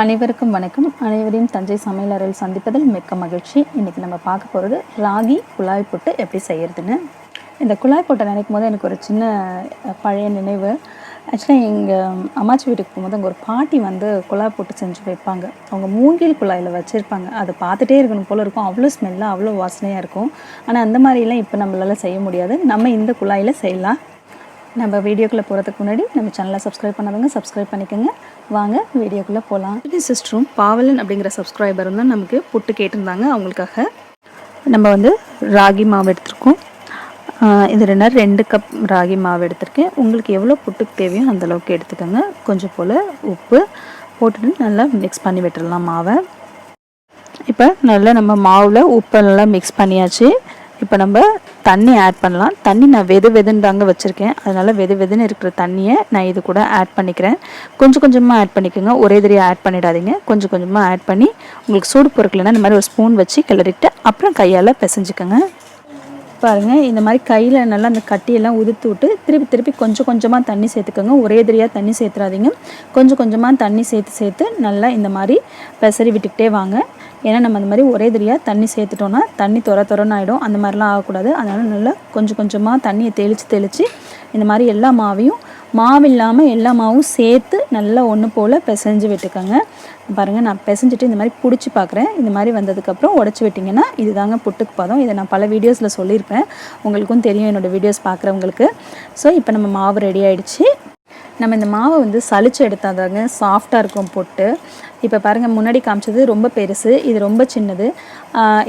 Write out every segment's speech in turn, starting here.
அனைவருக்கும் வணக்கம். அனைவரையும் தஞ்சை சமையலறையில் சந்திப்பதில் மிக்க மகிழ்ச்சி. இன்றைக்கி நம்ம பார்க்க போகிறது ராகி குழாய் புட்டு எப்படி செய்கிறதுன்னு. இந்த குழாய் புட்டை நினைக்கும் போது எனக்கு ஒரு சின்ன பழைய நினைவு. ஆக்சுவலாக எங்கள் அம்மாச்சி வீட்டுக்கு போகும்போது அங்கே ஒரு பாட்டி வந்து குழாய் புட்டு செஞ்சு வைப்பாங்க. அவங்க மூங்கில் குழாயில் வச்சுருப்பாங்க. அதை பார்த்துட்டே இருக்கணும் போல் இருக்கும். அவ்வளோ ஸ்மெல்லாக அவ்வளோ வாசனையாக இருக்கும். ஆனால் அந்த மாதிரிலாம் இப்போ நம்மளால் செய்ய முடியாது. நம்ம இந்த குழாயில் செய்யலாம். நம்ம வீடியோக்குள்ளே போகிறதுக்கு முன்னாடி நம்ம சேனலை சப்ஸ்கிரைப் பண்ணாதவங்க சப்ஸ்கிரைப் பண்ணிக்கோங்க. வாங்க வீடியோக்குள்ளே போகலாம். சிஸ்டரும் பாவலன் அப்படிங்கிற சப்ஸ்கிரைபரும் தான் நமக்கு புட்டு கேட்டிருந்தாங்க. அவங்களுக்காக நம்ம வந்து ராகி மாவு எடுத்துருக்கோம். இது 2 கப் ராகி மாவு எடுத்திருக்கேன். உங்களுக்கு எவ்வளோ புட்டுக்கு தேவையோ அந்தளவுக்கு எடுத்துக்கோங்க. கொஞ்சம் போல் உப்பு போட்டுட்டு நல்லா மிக்ஸ் பண்ணி விட்டுடலாம் மாவை. இப்போ நல்லா நம்ம மாவில் உப்பை நல்லா மிக்ஸ் பண்ணியாச்சு. இப்போ நம்ம தண்ணி ஆட் பண்ணலாம். தண்ணி நான் வெதுன்னு தாங்க வச்சுருக்கேன். அதனால் வெதுன்னு இருக்கிற தண்ணியை நான் இது கூட ஆட் பண்ணிக்கிறேன். கொஞ்சம் கொஞ்சமாக ஆட் பண்ணிக்கோங்க. ஒரே தடவையாக ஆட் பண்ணிடாதீங்க. கொஞ்சம் கொஞ்சமாக ஆட் பண்ணி உங்களுக்கு சூடு பொறுக்கலைன்னா இந்த மாதிரி ஒரு ஸ்பூன் வச்சு கிளறிட்டு அப்புறம் கையால் பிசைஞ்சுக்கோங்க. பாருங்கள், இந்த மாதிரி கையில் நல்லா அந்த கட்டியெல்லாம் உதுத்து விட்டு திருப்பி கொஞ்சம் கொஞ்சமாக தண்ணி சேர்த்துக்கோங்க. ஒரே தடவையாக தண்ணி சேர்த்துறாதீங்க. கொஞ்சம் கொஞ்சமாக தண்ணி சேர்த்து நல்லா இந்த மாதிரி பெசரி விட்டுக்கிட்டே வாங்க. ஏன்னா நம்ம அந்த மாதிரி ஒரே தடவையாக தண்ணி சேர்த்துட்டோன்னா தண்ணி தொரன்னு ஆகிடும். அந்த மாதிரிலாம் ஆகக்கூடாது. அதனால் நல்லா கொஞ்சம் கொஞ்சமாக தண்ணியை தெளித்து இந்த மாதிரி எல்லா மாவையும் மாவு இல்லாமல் எல்லா மாவும் சேர்த்து நல்லா ஒன்று போல் பிசைஞ்சு விட்டுக்கோங்க. பாருங்கள், நான் பிசைஞ்சிட்டு இந்த மாதிரி பிடிச்சி பார்க்குறேன். இந்த மாதிரி வந்ததுக்கப்புறம் உடச்சி விட்டிங்கன்னா இது தாங்க புட்டுக்கு பதம். இதை நான் பல வீடியோஸில் சொல்லியிருப்பேன். உங்களுக்கும் தெரியும் என்னோடய வீடியோஸ் பார்க்குறவங்களுக்கு. ஸோ இப்போ நம்ம மாவு ரெடி ஆகிடுச்சு. நம்ம இந்த மாவை வந்து சளிச்சு எடுத்தாதாங்க சாஃப்டாக இருக்கும் புட்டு. இப்போ பாருங்கள், முன்னாடி காமிச்சது ரொம்ப பெருசு, இது ரொம்ப சின்னது.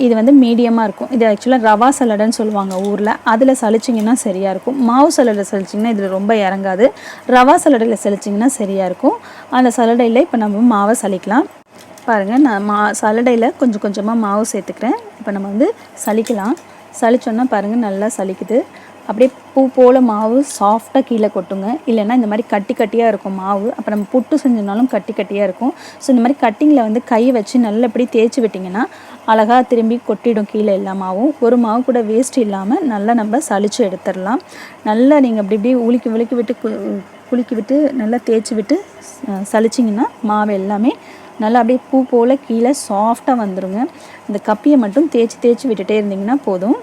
இது வந்து மீடியமாக இருக்கும். இது ஆக்சுவலாக ரவா சலடைன்னு சொல்லுவாங்க ஊரில். அதில் சளிச்சிங்கன்னா சரியாக இருக்கும். மாவு சலடை சளிச்சிங்கன்னா இதில் ரொம்ப இறங்காது. ரவா சலடையில் சளிச்சிங்கன்னா சரியாக இருக்கும். அந்த சலடையில் இப்போ நம்ம மாவை சலிக்கலாம். பாருங்கள், நான் சலடையில் கொஞ்சம் கொஞ்சமாக மாவு சேர்த்துக்கிறேன். இப்போ நம்ம வந்து சலிக்கலாம். சலிச்சோன்னா பாருங்கள் நல்லா சலிக்குது. அப்படியே பூ போல் மாவு சாஃப்டாக கீழே கொட்டுங்க. இல்லைன்னா இந்த மாதிரி கட்டியாக இருக்கும் மாவு. அப்போ நம்ம புட்டு செஞ்சோனாலும் கட்டியாக இருக்கும். ஸோ இந்த மாதிரி கட்டிங்கில் வந்து கை வச்சு நல்லபடி தேய்ச்சி விட்டிங்கன்னா அழகாக திரும்பி கொட்டிடும் கீழே எல்லா மாவும். ஒரு மாவு கூட வேஸ்ட் இல்லாமல் நல்லா நம்ம சளிச்சு எடுத்துடலாம். நல்லா நீங்கள் அப்படி குலுக்கி விட்டு நல்லா தேய்ச்சி விட்டு சளிச்சிங்கன்னா மாவு எல்லாமே நல்லா அப்படியே பூ போல் கீழே சாஃப்டாக வந்துடுங்க. இந்த கப்பியை மட்டும் தேய்ச்சி விட்டுட்டே இருந்திங்கன்னா போதும்.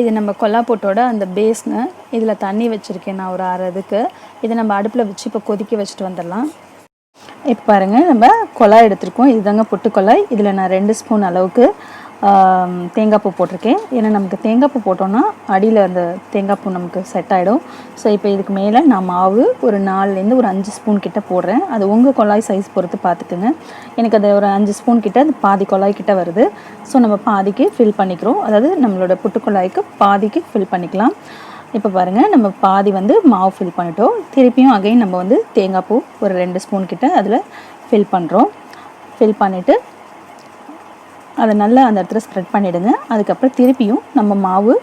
இது நம்ம கொல்லாப்பூட்டோட அந்த பேஸ்னு. இதில் தண்ணி வச்சுருக்கேன் நான் ஒரு 1/2 இதுக்கு. இதை நம்ம அடுப்பில் வச்சு இப்போ கொதிக்க வச்சுட்டு வந்துடலாம். இப்போ பாருங்கள், நம்ம குழாய் எடுத்துருக்கோம். இதுதாங்க புட்டு குழாய். இதில் நான் 2 ஸ்பூன் அளவுக்கு தேங்காய் பூ போட்டிருக்கேன். ஏன்னா நமக்கு தேங்காய் பூ போட்டோன்னா அடியில் அந்த தேங்காய் பூ நமக்கு செட் ஆகிடும். ஸோ இப்போ இதுக்கு மேலே நான் மாவு ஒரு 4லேருந்து ஒரு 5 ஸ்பூன் கிட்ட போடுறேன். அது உங்கள் குழாய் சைஸ் பொறுத்து பார்த்துக்குங்க. எனக்கு அது ஒரு 5 ஸ்பூன் கிட்ட, அது பாதி குழாய் கிட்ட வருது. ஸோ நம்ம பாதிக்கு ஃபில் பண்ணிக்கிறோம். அதாவது நம்மளோட புட்டு குழாய்க்கு பாதிக்கு ஃபில் பண்ணிக்கலாம். இப்போ பாருங்கள், நம்ம பாதி வந்து மாவு ஃபில் பண்ணிட்டோம். திருப்பியும் அகைன் நம்ம வந்து தேங்காய் பூ ஒரு 2 ஸ்பூன் கிட்ட அதில் ஃபில் பண்ணுறோம். ஃபில் பண்ணிவிட்டு அதை நல்லா அந்த இடத்துல ஸ்ப்ரெட் பண்ணிவிடுங்க. அதுக்கப்புறம் திருப்பியும் நம்ம மாவு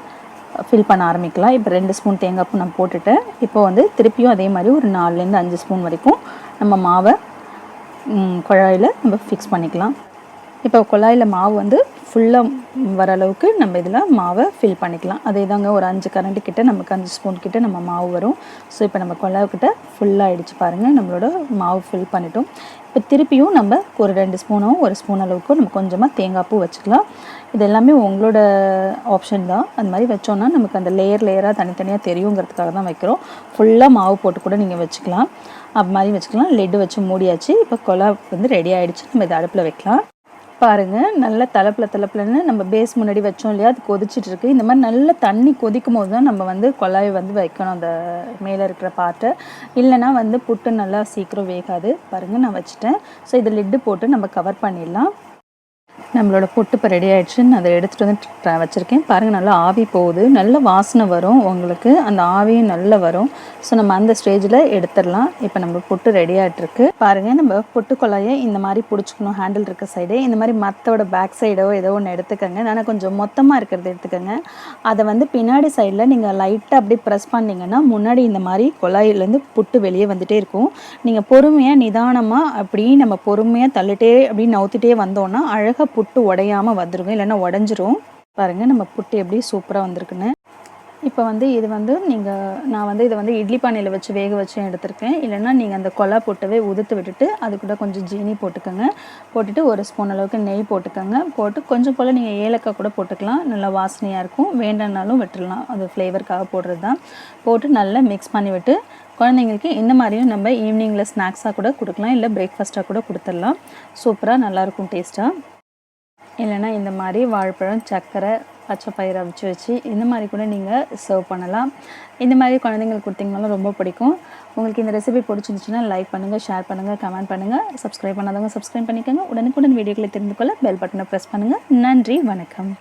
ஃபில் பண்ண ஆரம்பிக்கலாம். இப்போ 2 ஸ்பூன் தேங்காய் பூ நான் போட்டுட்டேன். இப்போ வந்து திருப்பியும் அதே மாதிரி ஒரு 4லேருந்து 5 ஸ்பூன் வரைக்கும் நம்ம மாவை குழாயில் நம்ம ஃபிக்ஸ் பண்ணிக்கலாம். இப்போ குழாயில் மாவு வந்து ஃபுல்லாக வர அளவுக்கு நம்ம இதில் மாவை ஃபில் பண்ணிக்கலாம். அதே தாங்க ஒரு 5 கரண்டி கிட்ட, நமக்கு 5 ஸ்பூன் கிட்ட நம்ம மாவு வரும். ஸோ இப்போ நம்ம குழாய்கிட்ட ஃபுல்லாகிடுச்சு பாருங்கள். நம்மளோட மாவு ஃபில் பண்ணிட்டோம். இப்போ திருப்பியும் நம்ம ஒரு 2 ஸ்பூனோ 1 ஸ்பூன் அளவுக்கு நம்ம கொஞ்சமாக தேங்காய் பூ வச்சுக்கலாம். இது எல்லாமே உங்களோட ஆப்ஷன் தான். அந்த மாதிரி வச்சோன்னா நமக்கு அந்த லேயராக தனித்தனியாக தெரியுங்கிறதுக்காக தான் வைக்கிறோம். ஃபுல்லாக மாவு போட்டு கூட நீங்கள் வச்சுக்கலாம். அது மாதிரி வச்சுக்கலாம். லெட்டு வச்சு மூடியாச்சு. இப்போ குழாய் வந்து ரெடி ஆகிடுச்சு. நம்ம இதை அடுப்பில் வைக்கலாம். பாருங்கள், நல்லா தலப்புலன்னு நம்ம பேஸ் முன்னாடி வச்சோம் இல்லையா, அது கொதிச்சிட்ருக்கு. இந்த மாதிரி நல்லா தண்ணி கொதிக்கும் போது தான் நம்ம வந்து குழாயை வந்து வைக்கணும், அந்த மேலே இருக்கிற பார்ட்டை. இல்லைனா வந்து புட்டு நல்லா சீக்கிரம் வேகாது. பாருங்கள், நான் வச்சுட்டேன். ஸோ இதை லிட்டு போட்டு நம்ம கவர் பண்ணிடலாம். நம்மளோட புட்டு இப்போ ரெடி ஆகிடுச்சு. நான் அதை எடுத்துகிட்டு வந்து வச்சுருக்கேன். பாருங்கள், நல்லா ஆவி போகுது. நல்ல வாசனை வரும் உங்களுக்கு. அந்த ஆவியும் நல்லா வரும். ஸோ நம்ம அந்த ஸ்டேஜில் எடுத்துடலாம். இப்போ நம்ம புட்டு ரெடி ஆகிட்டுருக்கு. பாருங்கள், நம்ம புட்டு குழாயை இந்த மாதிரி பிடிச்சிக்கணும். ஹேண்டில் இருக்க சைடே இந்த மாதிரி மற்றோட பேக் சைடோ ஏதோ ஒன்று எடுத்துக்கோங்க. ஆனால் கொஞ்சம் மொத்தமாக இருக்கிறது எடுத்துக்கோங்க. அதை வந்து பின்னாடி சைடில் நீங்கள் லைட்டாக அப்படி ப்ரெஸ் பண்ணிங்கன்னா முன்னாடி இந்த மாதிரி குழாயிலேருந்து புட்டு வெளியே வந்துகிட்டே இருக்கும். நீங்கள் பொறுமையாக நிதானமாக அப்படி நம்ம பொறுமையாக தள்ளிட்டே அப்படி நவுத்திட்டே வந்தோன்னா அழகாக புட்டு உடையாமல் வந்துருங்க. இல்லைன்னா உடஞ்சிரும். பாருங்கள், நம்ம புட்டு எப்படி சூப்பராக வந்திருக்குன்னு. இப்போ வந்து இது வந்து நான் வந்து இதை வந்து இட்லி பானையில் வச்சு வேக வச்சு எடுத்திருக்கேன். இல்லைன்னா நீங்கள் அந்த கொலா போட்டவே உதுத்து விட்டுட்டு அது கூட கொஞ்சம் ஜீனி போட்டுக்கோங்க. போட்டுட்டு ஒரு ஸ்பூன் அளவுக்கு நெய் போட்டுக்கோங்க. போட்டு கொஞ்சம் போல் நீங்கள் ஏலக்காய் கூட போட்டுக்கலாம், நல்லா வாசனையாக இருக்கும். வேண்டாம்னாலும் விட்டுடலாம், அது ஃப்ளேவருக்காக போடுறது தான். போட்டு நல்லா மிக்ஸ் பண்ணி விட்டு குழந்தைங்களுக்கு இந்த மாதிரியும் நம்ம ஈவினிங்கில் ஸ்நாக்ஸாக கூட கொடுக்கலாம், இல்லை பிரேக்ஃபாஸ்ட்டாக கூட கொடுத்துடலாம். சூப்பராக நல்லாயிருக்கும் டேஸ்ட்டாக. இல்லைன்னா இந்த மாதிரி வாழைப்பழம், சர்க்கரை, பச்சை பயிரை வச்சு இந்த மாதிரி கூட நீங்கள் சர்வ் பண்ணலாம். இந்த மாதிரி குழந்தைங்களுக்கு கொடுத்தீங்கனாலும் ரொம்ப பிடிக்கும். உங்களுக்கு இந்த ரெசிபி பிடிச்சிருந்துச்சுன்னா லைக் பண்ணுங்கள், ஷேர் பண்ணுங்கள், கமெண்ட் பண்ணுங்கள். சப்ஸ்கிரைப் பண்ணாதவங்க சப்ஸ்கிரைப் பண்ணிக்கோங்க. உடனுக்குடன் வீடியோக்களை தெரிந்து கொள்ள பெல் பட்டனை ப்ரெஸ் பண்ணுங்கள். நன்றி, வணக்கம்.